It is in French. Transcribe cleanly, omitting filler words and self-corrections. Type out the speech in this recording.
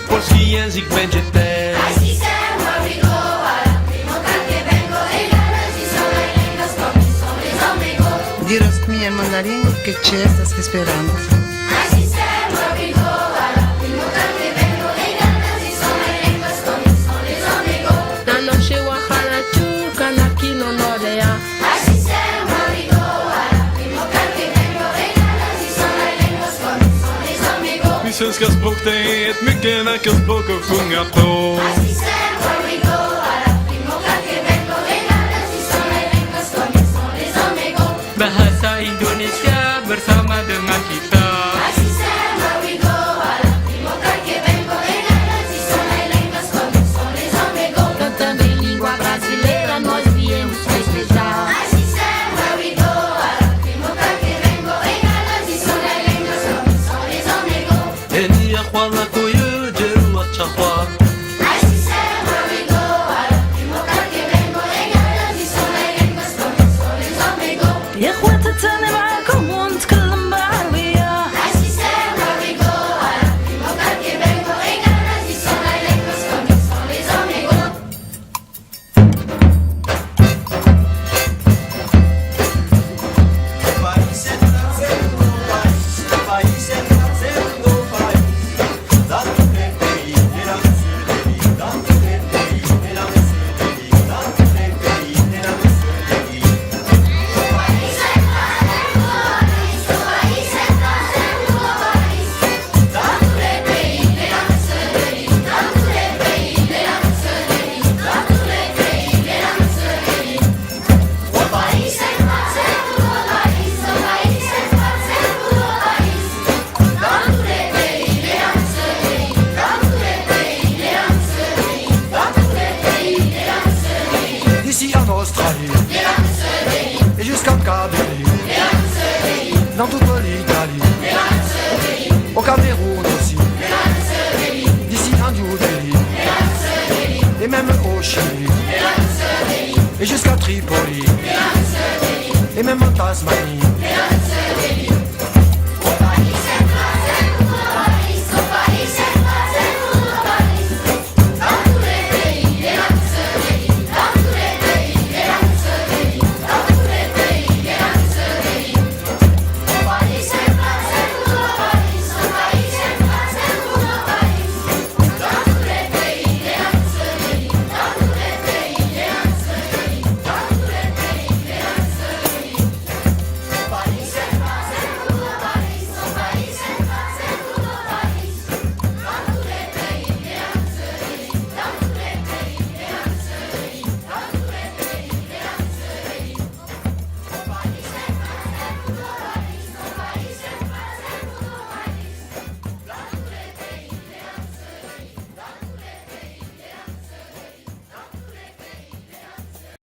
Polski język będzie też. Dirás mi en mandarín que che estás esperando. Svenska språk det är ett mycket vackert språk att sjunga på. Bahasa Indonesia bersama dengan kita. Cantando em língua brasileira nós viemos festejar. Wala koyo jeru achakwa. يا اخواتي معاكم ونتكلم بالعربية. Et jusqu'en Kabylie, dans toute l'Italie, au Cameroun aussi, d'ici en New Delhi, et même au Chili, et jusqu'à Tripoli, et même en Tasmanie.